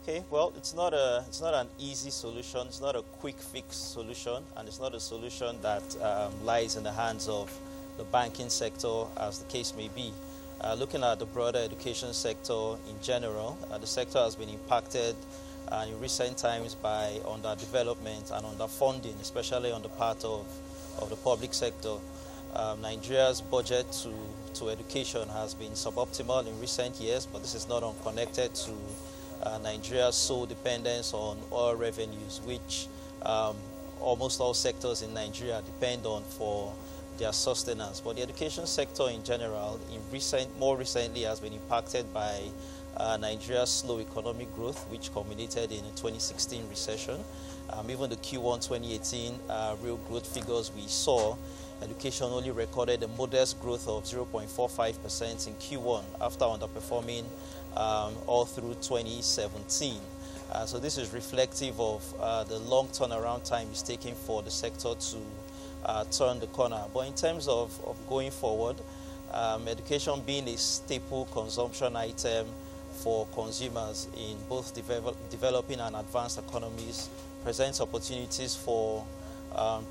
Okay, well, it's not an easy solution. It's not a quick fix solution, and it's not a solution that lies in the hands of the banking sector, as the case may be. Looking at the broader education sector in general, the sector has been impacted in recent times by underdevelopment and underfunding, especially on the part of the public sector. Nigeria's budget to education has been suboptimal in recent years, but this is not unconnected to Nigeria's sole dependence on oil revenues, which almost all sectors in Nigeria depend on for their sustenance. But the education sector in general, more recently, has been impacted by Nigeria's slow economic growth, which culminated in a 2016 recession. Even the Q1 2018 real growth figures we saw, education only recorded a modest growth of 0.45% in Q1 after underperforming all through 2017. So this is reflective of the long turnaround time it's taking for the sector to turn the corner. But in terms of going forward, education being a staple consumption item for consumers in both developing and advanced economies presents opportunities for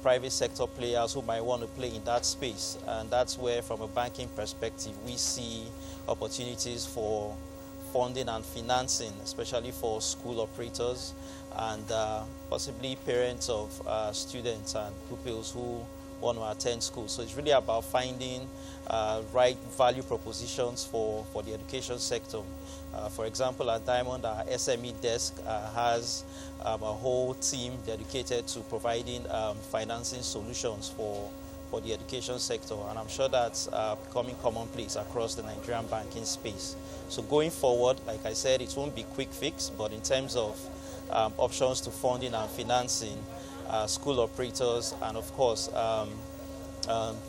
private sector players who might want to play in that space. And that's where, from a banking perspective, we see opportunities for funding and financing, especially for school operators and possibly parents of students and pupils who want to attend school. So it's really about finding right value propositions for the education sector. For example, at Diamond, our SME desk has a whole team dedicated to providing financing solutions for the education sector, and I'm sure that's becoming commonplace across the Nigerian banking space. So going forward, like I said, it won't be quick fix, but in terms of options to funding and financing, school operators and, of course,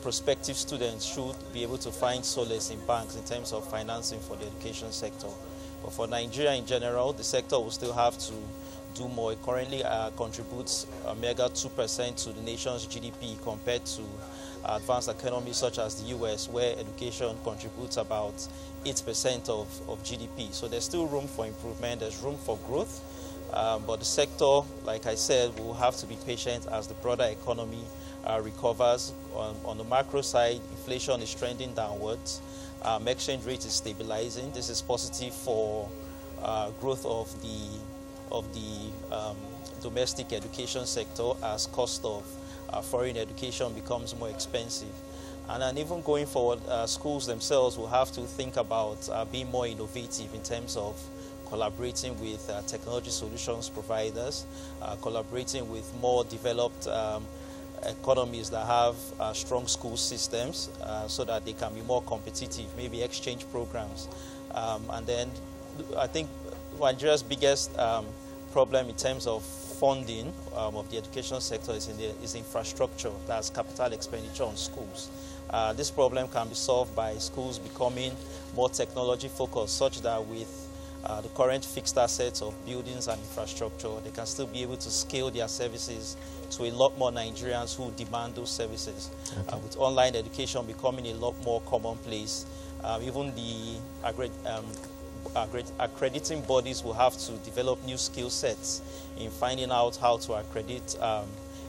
prospective students should be able to find solace in banks in terms of financing for the education sector. But for Nigeria in general, the sector will still have to do more. It currently contributes a mega 2% to the nation's GDP compared to advanced economies such as the US, where education contributes about 8% of GDP. So there's still room for improvement, there's room for growth, but the sector, like I said, will have to be patient as the broader economy recovers. On the macro side, inflation is trending downwards. Exchange rate is stabilizing. This is positive for growth of the domestic education sector as cost of foreign education becomes more expensive. And then even going forward, schools themselves will have to think about being more innovative in terms of collaborating with technology solutions providers, collaborating with more developed economies that have strong school systems so that they can be more competitive, maybe exchange programs. And then I think Nigeria's biggest problem in terms of funding of the education sector is infrastructure, that's capital expenditure on schools. This problem can be solved by schools becoming more technology focused, such that with the current fixed assets of buildings and infrastructure, they can still be able to scale their services to a lot more Nigerians who demand those services. Okay. With online education becoming a lot more commonplace, even the accrediting bodies will have to develop new skill sets in finding out how to accredit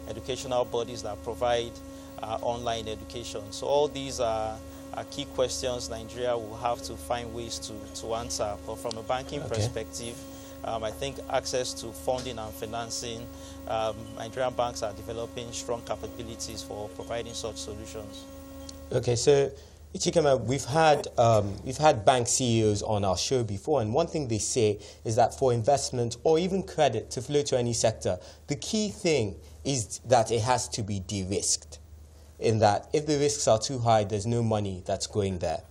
educational bodies that provide online education. So all these are key questions Nigeria will have to find ways to answer. But from a banking perspective, I think access to funding and financing, Nigerian banks are developing strong capabilities for providing such solutions. Okay, so Ichikema, we've had bank CEOs on our show before, and one thing they say is that for investment or even credit to flow to any sector, the key thing is that it has to be de-risked, in that if the risks are too high, there's no money that's going there.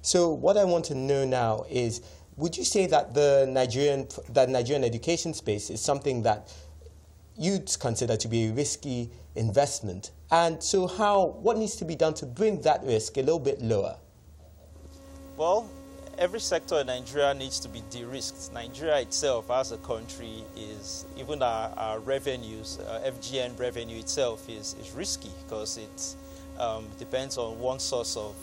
So what I want to know now is, would you say that the Nigerian education space is something that you'd consider to be a risky investment? And so what needs to be done to bring that risk a little bit lower? Well, every sector in Nigeria needs to be de-risked. Nigeria itself as a country is, even our revenues, FGN revenue itself is risky because it depends on one source of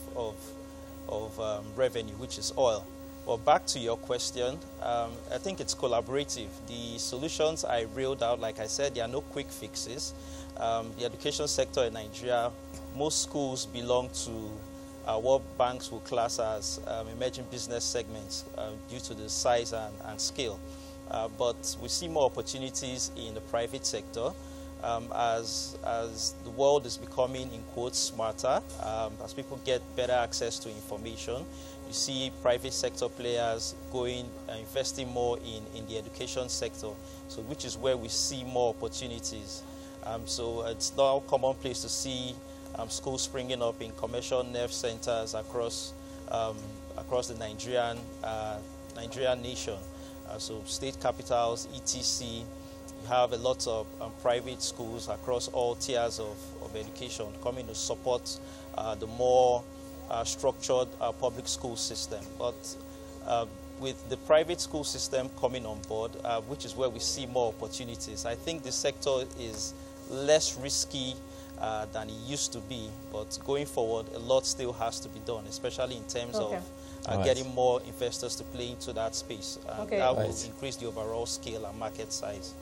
revenue, which is oil. Well, back to your question, I think it's collaborative. The solutions I reeled out, like I said, there are no quick fixes. The education sector in Nigeria, most schools belong to what banks will class as emerging business segments due to the size and scale. But we see more opportunities in the private sector as the world is becoming, in quotes, smarter, as people get better access to information. You see private sector players going investing more in the education sector, so which is where we see more opportunities. So it's now commonplace to see schools springing up in commercial nerve centers across the Nigerian nation. So state capitals, etc. You have a lot of private schools across all tiers of education coming to support the more structured public school system. But with the private school system coming on board, which is where we see more opportunities, I think the sector is less risky than it used to be. But going forward, a lot still has to be done, especially in terms of getting more investors to play into that space. That will increase the overall scale and market size.